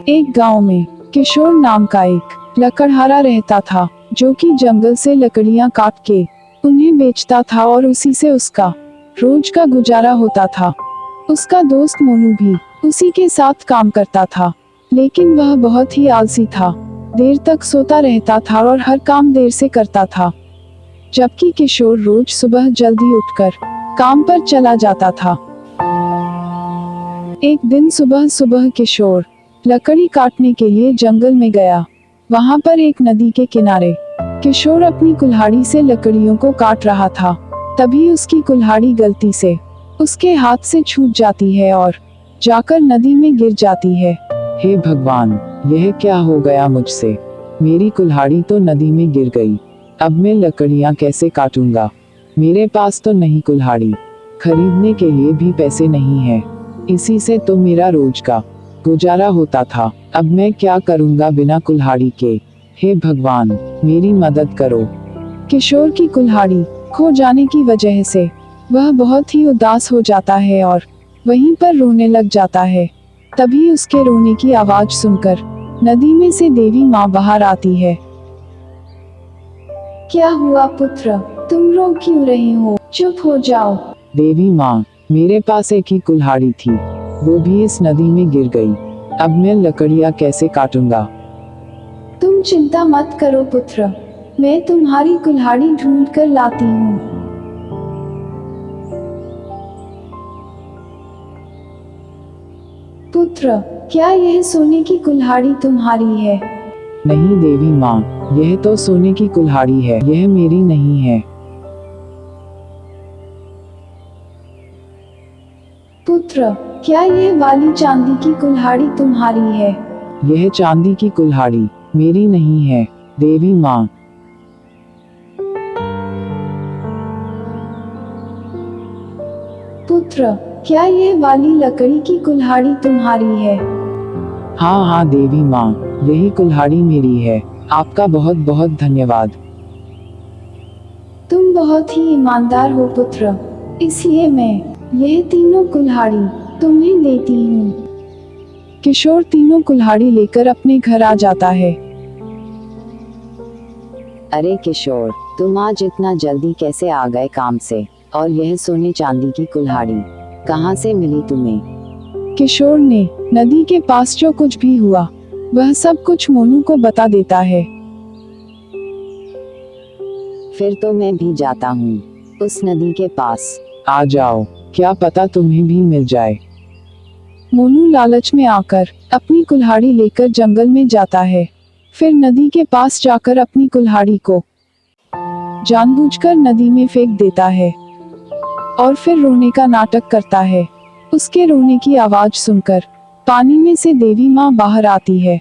एक गांव में किशोर नाम का एक लकड़हारा रहता था, जो कि जंगल से लकड़ियां काट के उन्हें बेचता था और उसी से उसका रोज का गुजारा होता था। उसका दोस्त मोनू भी उसी के साथ काम करता था, लेकिन वह बहुत ही आलसी था। देर तक सोता रहता था और हर काम देर से करता था, जबकि किशोर रोज सुबह जल्दी उठकर काम पर चला जाता था। एक दिन सुबह सुबह किशोर लकड़ी काटने के लिए जंगल में गया। वहां पर एक नदी के किनारे किशोर अपनी कुल्हाड़ी से लकड़ियों को काट रहा था। तभी उसकी कुल्हाड़ी गलती से उसके हाथ से छूट जाती है और जाकर नदी में गिर जाती है। हे भगवान, यह क्या हो गया मुझसे? मेरी कुल्हाड़ी तो नदी में गिर गई। अब मैं लकड़ियां कैसे काटूंगा? मेरे पास तो नहीं कुल्हाड़ी, खरीदने के लिए भी पैसे नहीं है। इसी से तो मेरा रोज का गुजारा होता था। अब मैं क्या करूंगा बिना कुल्हाड़ी के? हे भगवान, मेरी मदद करो। किशोर की कुल्हाड़ी खो जाने की वजह से वह बहुत ही उदास हो जाता है और वहीं पर रोने लग जाता है। तभी उसके रोने की आवाज सुनकर नदी में से देवी माँ बाहर आती है। क्या हुआ पुत्र, तुम रो क्यों रही हो? चुप हो जाओ। देवी माँ, मेरे पास एक ही कुल्हाड़ी थी, वो भी इस नदी में गिर गई। अब मैं लकड़ियां कैसे काटूंगा? तुम चिंता मत करो पुत्र, मैं तुम्हारी कुल्हाड़ी ढूंढ कर लाती हूँ। पुत्र, क्या यह सोने की कुल्हाड़ी तुम्हारी है? नहीं देवी माँ, यह तो सोने की कुल्हाड़ी है, यह मेरी नहीं है। पुत्र, क्या यह वाली चांदी की कुल्हाड़ी तुम्हारी है? यह चांदी की कुल्हाड़ी मेरी नहीं है देवी माँ। पुत्र, क्या यह वाली लकड़ी की कुल्हाड़ी तुम्हारी है? हाँ हाँ देवी माँ, यही कुल्हाड़ी मेरी है। आपका बहुत बहुत धन्यवाद। तुम बहुत ही ईमानदार हो पुत्र, इसलिए मैं यह तीनों कुल्हाड़ी तुम्हें देती हूँ। किशोर तीनों कुल्हाड़ी लेकर अपने घर आ जाता है। अरे किशोर, तुम आज इतना जल्दी कैसे आ गए काम से? और यह सोने चांदी की कुल्हाड़ी कहाँ से मिली तुम्हें? किशोर ने नदी के पास जो कुछ भी हुआ वह सब कुछ मोनू को बता देता है। फिर तो मैं भी जाता हूँ उस नदी के पास। आ जाओ, क्या पता तुम्हें भी मिल जाए। मोनू लालच में आकर अपनी कुल्हाड़ी लेकर जंगल में जाता है। फिर नदी के पास जाकर अपनी कुल्हाड़ी को जानबूझकर नदी में फेंक देता है और फिर रोने का नाटक करता है। उसके रोने की आवाज सुनकर पानी में से देवी माँ बाहर आती है।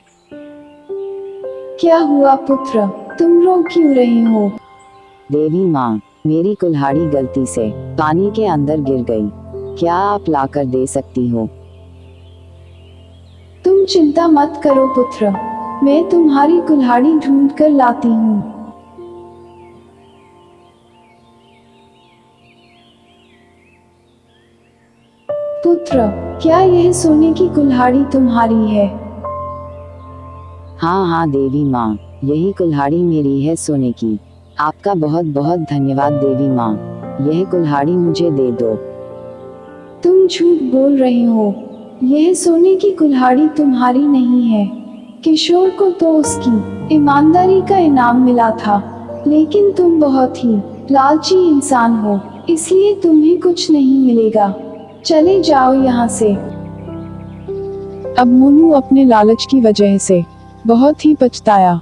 क्या हुआ पुत्र, तुम रो क्यों रही हो? देवी माँ, मेरी कुल्हाड़ी गलती से पानी के अंदर गिर गई, क्या आप लाकर दे सकती हो? तुम चिंता मत करो पुत्र, मैं तुम्हारी कुल्हाड़ी ढूंढ कर लाती हूँ। पुत्र, क्या यह सोने की कुल्हाड़ी तुम्हारी है? हाँ हाँ देवी माँ, यही कुल्हाड़ी मेरी है सोने की। आपका बहुत बहुत धन्यवाद देवी माँ, यह कुल्हाड़ी मुझे दे दो। तुम झूठ बोल रही हो, यह सोने की कुल्हाड़ी तुम्हारी नहीं है। किशोर को तो उसकी ईमानदारी का इनाम मिला था, लेकिन तुम बहुत ही लालची इंसान हो, इसलिए तुम्हें कुछ नहीं मिलेगा। चले जाओ यहाँ से। अब मोनू अपने लालच की वजह से बहुत ही पछताया।